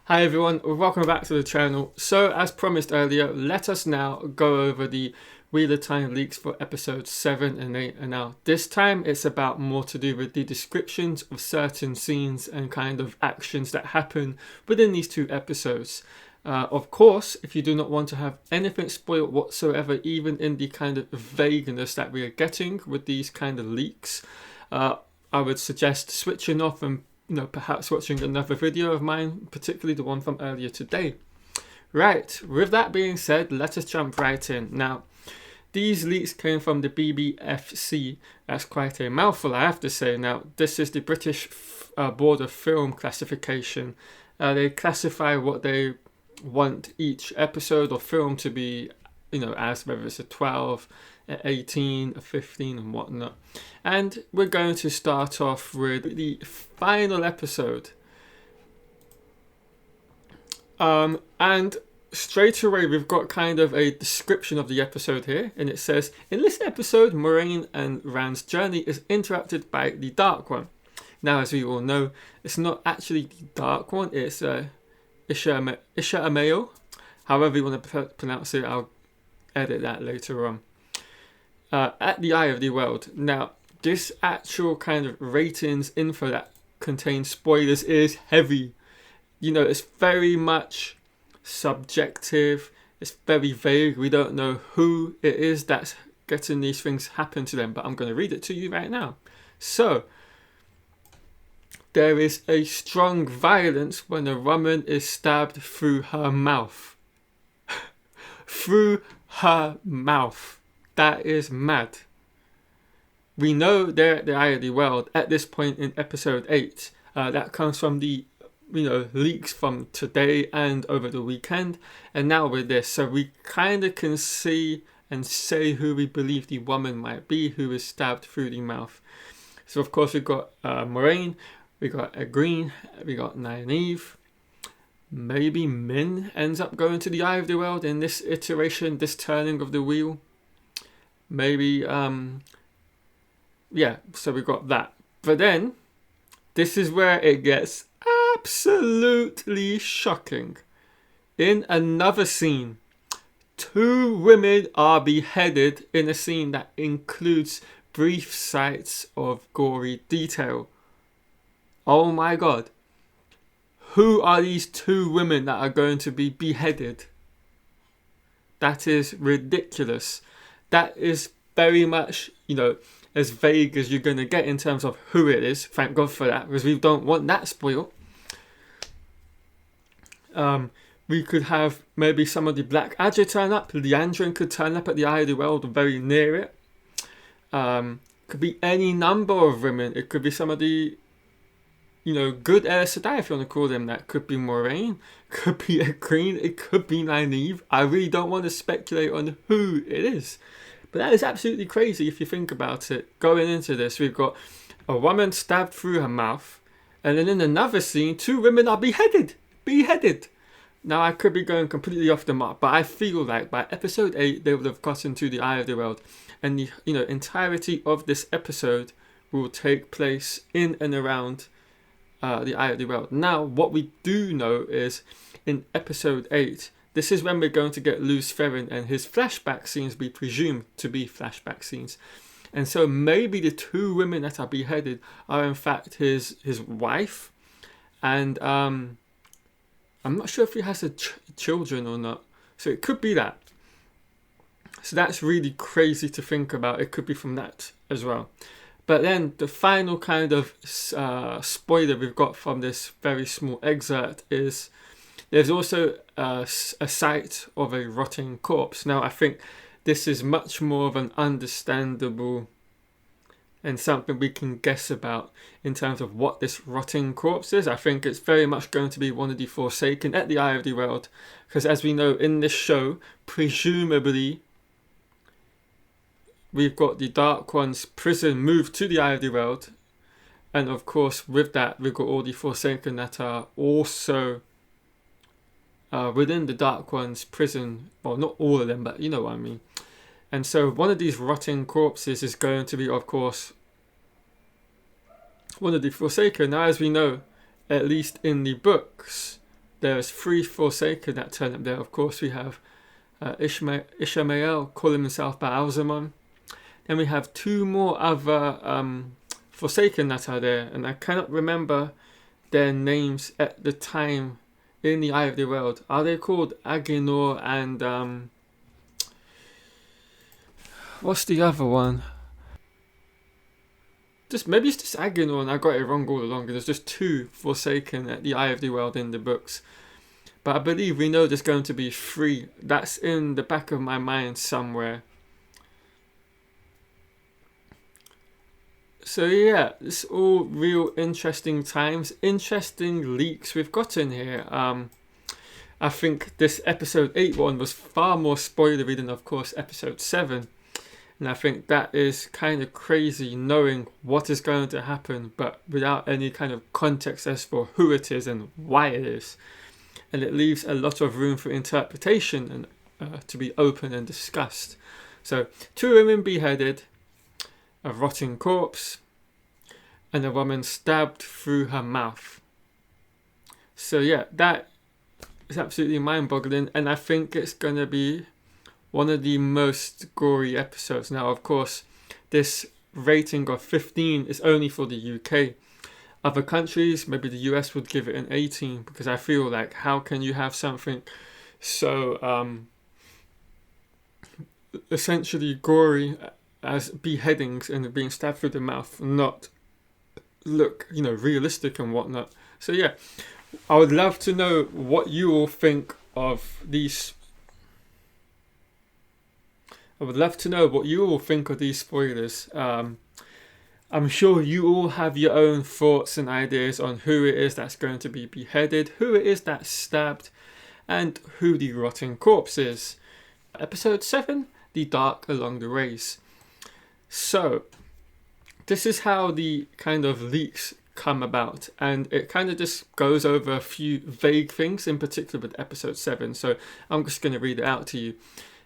Hi everyone, welcome back to the channel. So as promised earlier, let us now go over the Wheel of Time leaks for episodes 7 and 8. And now this time it's about more to do with the descriptions of certain scenes and kind of actions that happen within these two episodes. Of course, if you do not want to have anything spoiled whatsoever, even in the kind of vagueness that we are getting with these kind of leaks, I would suggest switching off and perhaps watching another video of mine, particularly the one from earlier today. Right, with that being said, let us jump right in. Now, these leaks came from the BBFC. That's quite a mouthful, I have to say. Now, this is the British Board of Film Classification. They classify what they want each episode or film to be, as whether it's a 12, a 18, a 15 and whatnot. And we're going to start off with the final episode. And straight away we've got kind of a description of the episode here, and it says, in this episode, Moraine and Rand's journey is interrupted by the Dark One. Now, as we all know, it's not actually the Dark One, it's Isha Amayo. However you want to pronounce it, I'll edit that later on. At the Eye of the World. Now, this actual kind of ratings info that contains spoilers is heavy. It's very much subjective. It's very vague. We don't know who it is that's getting these things happen to them, but I'm going to read it to you right now. So, there is a strong violence when a woman is stabbed through her mouth. Through her mouth. That is mad. We know they're at the Eye of the World at this point in episode 8. That comes from the leaks from today and over the weekend. And now with this. So we kind of can see and say who we believe the woman might be who is stabbed through the mouth. So of course we've got Moraine. We got Green. We got Nynaeve. Maybe Min ends up going to the Eye of the World in this iteration, this turning of the wheel. Maybe, so we got that. But then, this is where it gets absolutely shocking. In another scene, 2 women are beheaded in a scene that includes brief sights of gory detail. Oh my god. Who are these 2 women that are going to be beheaded? That is ridiculous. That is very much, as vague as you're going to get in terms of who it is. Thank God for that, because we don't want that spoiled. We could have maybe some of the Black Adger turn up. Leandrin could turn up at the Eye of the World, very near it. Could be any number of women. It could be some of the, good Aes Sedai, if you want to call them that. Could be Moraine. Could be a Green. It could be Nynaeve. I really don't want to speculate on who it is. But that is absolutely crazy if you think about it. Going into this, we've got a woman stabbed through her mouth. And then in another scene, 2 women are beheaded. Beheaded. Now, I could be going completely off the mark, but I feel like by episode 8, they would have gotten to the Eye of the World. And the entirety of this episode will take place in and around the Eye of the World. Now, what we do know is in episode 8, this is when we're going to get Lews Therin and his flashback scenes, we presume to be flashback scenes. And so maybe the 2 women that are beheaded are in fact his wife. And I'm not sure if he has children or not. So it could be that. So that's really crazy to think about. It could be from that as well. But then the final kind of spoiler we've got from this very small excerpt is there's also a sight of a rotting corpse. Now, I think this is much more of an understandable and something we can guess about in terms of what this rotting corpse is. I think it's very much going to be one of the Forsaken at the Eye of the World. Because as we know in this show, presumably we've got the Dark One's prison moved to the Eye of the World. And of course, with that, we've got all the Forsaken that are also within the Dark One's prison. Well, not all of them, but you know what I mean. And so one of these rotting corpses is going to be, of course, one of the Forsaken. Now, as we know, at least in the books, there's 3 Forsaken that turn up there. Of course, we have Ishmael calling himself Baalzamon. Then we have 2 more other Forsaken that are there, and I cannot remember their names at the time in the Eye of the World. Are they called Agenor and what's the other one? Maybe it's just Agenor and I got it wrong all along. There's just 2 Forsaken at the Eye of the World in the books. But I believe we know there's going to be 3. That's in the back of my mind somewhere. So yeah, it's all real interesting times, interesting leaks we've got in here. I think this episode 8 one was far more spoilery than, of course, episode 7. And I think that is kind of crazy, knowing what is going to happen, but without any kind of context as for who it is and why it is. And it leaves a lot of room for interpretation and to be open and discussed. So 2 women beheaded, a rotting corpse, and a woman stabbed through her mouth. So yeah, that is absolutely mind-boggling, and I think it's going to be one of the most gory episodes. Now, of course, this rating of 15 is only for the UK. Other countries, maybe the US, would give it an 18, because I feel like, how can you have something so essentially gory as beheadings and being stabbed through the mouth not look, realistic and whatnot? So yeah, I would love to know what you all think of these. I would love to know what you all think of these spoilers. I'm sure you all have your own thoughts and ideas on who it is that's going to be beheaded, who it is that's stabbed, and who the rotting corpse is. Episode 7, The Dark Along the Rays. So, this is how the kind of leaks come about, and it kind of just goes over a few vague things, in particular with episode 7. So, I'm just going to read it out to you.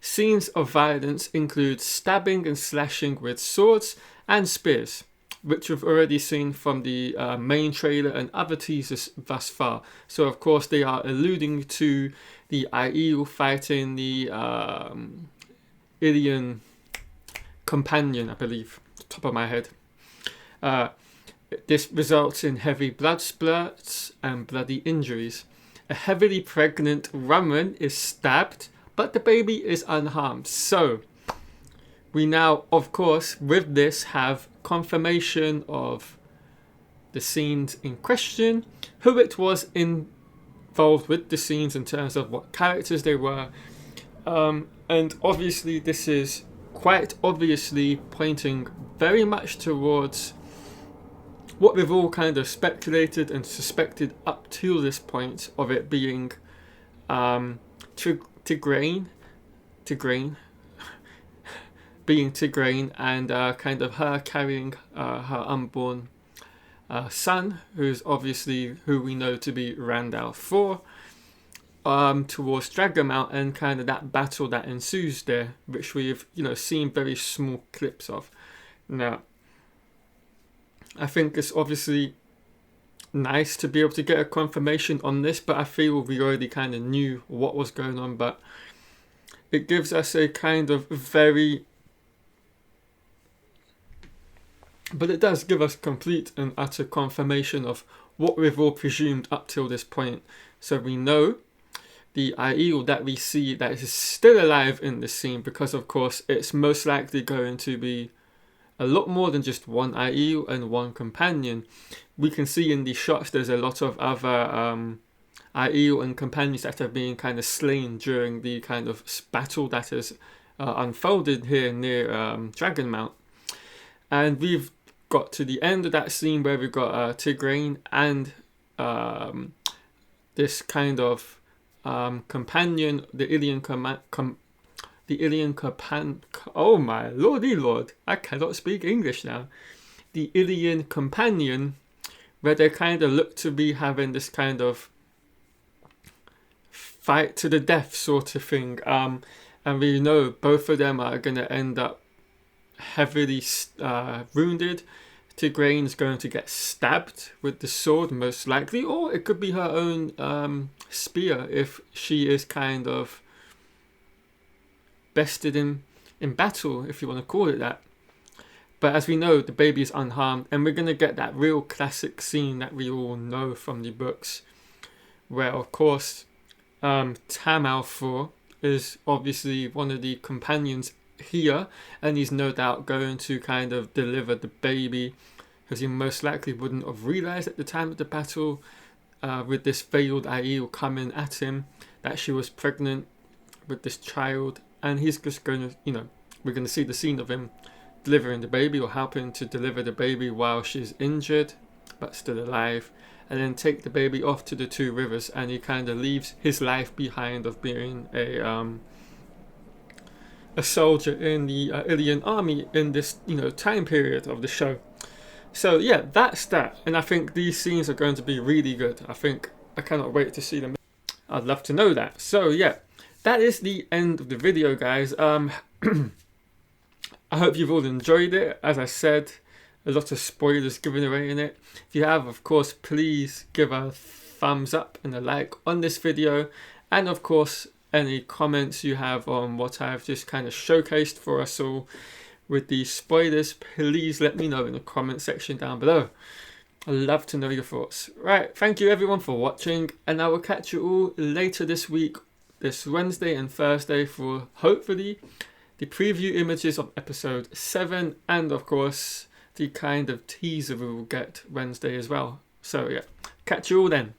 Scenes of violence include stabbing and slashing with swords and spears, which we've already seen from the main trailer and other teasers thus far. So of course they are alluding to the Aiel fighting the Ilian companion, I believe, top of my head. This results in heavy blood splurts and bloody injuries. A heavily pregnant woman is stabbed, but the baby is unharmed. So, we now, of course, with this have confirmation of the scenes in question, who it was involved with the scenes in terms of what characters they were. And obviously, this is quite obviously pointing very much towards what we've all kind of speculated and suspected up to this point of it being Tigraine, being Tigraine, and kind of her carrying her unborn son, who's obviously who we know to be Randall 4, towards Dragonmount, and kind of that battle that ensues there, which we've seen very small clips of. Now, I think it's obviously nice to be able to get a confirmation on this, but I feel we already kind of knew what was going on, but it gives us a kind of but it does give us complete and utter confirmation of what we've all presumed up till this point. So we know the Aiel that we see that is still alive in this scene, because of course it's most likely going to be a lot more than just one Aiel and one companion. We can see in these shots there's a lot of other Aiel and companions that have been kind of slain during the kind of battle that has unfolded here near Dragonmount. And we've got to the end of that scene where we've got Tigraine and this kind of companion, the Ilian oh my lordy lord, I cannot speak English now. The Ilian companion, where they kind of look to be having this kind of fight to the death sort of thing. And we know both of them are going to end up heavily wounded. Tigraine's going to get stabbed with the sword, most likely, or it could be her own spear if she is kind of bested in battle, if you want to call it that. But as we know, the baby is unharmed, and we're going to get that real classic scene that we all know from the books, where, of course, Tam Alfor is obviously one of the companions here, and he's no doubt going to kind of deliver the baby, because he most likely wouldn't have realised at the time of the battle, with this veiled Aiel coming at him, that she was pregnant with this child, and he's just going to, we're going to see the scene of him delivering the baby, or helping to deliver the baby while she's injured but still alive, and then take the baby off to the two rivers, and he kind of leaves his life behind of being a soldier in the Ilian army in this time period of the show. So yeah, that's that, and I think these scenes are going to be really good. I cannot wait to see them. I'd love to know that. So yeah, that is the end of the video, guys. I hope you've all enjoyed it. As I said, a lot of spoilers given away in it. If you have, of course, please give a thumbs up and a like on this video, and of course any comments you have on what I've just kind of showcased for us all with these spoilers, please let me know in the comment section down below. I'd love to know your thoughts. Right, thank you everyone for watching, and I will catch you all later this week, this Wednesday and Thursday, for hopefully the preview images of episode 7, and of course the kind of teaser we will get Wednesday as well. So yeah, catch you all then.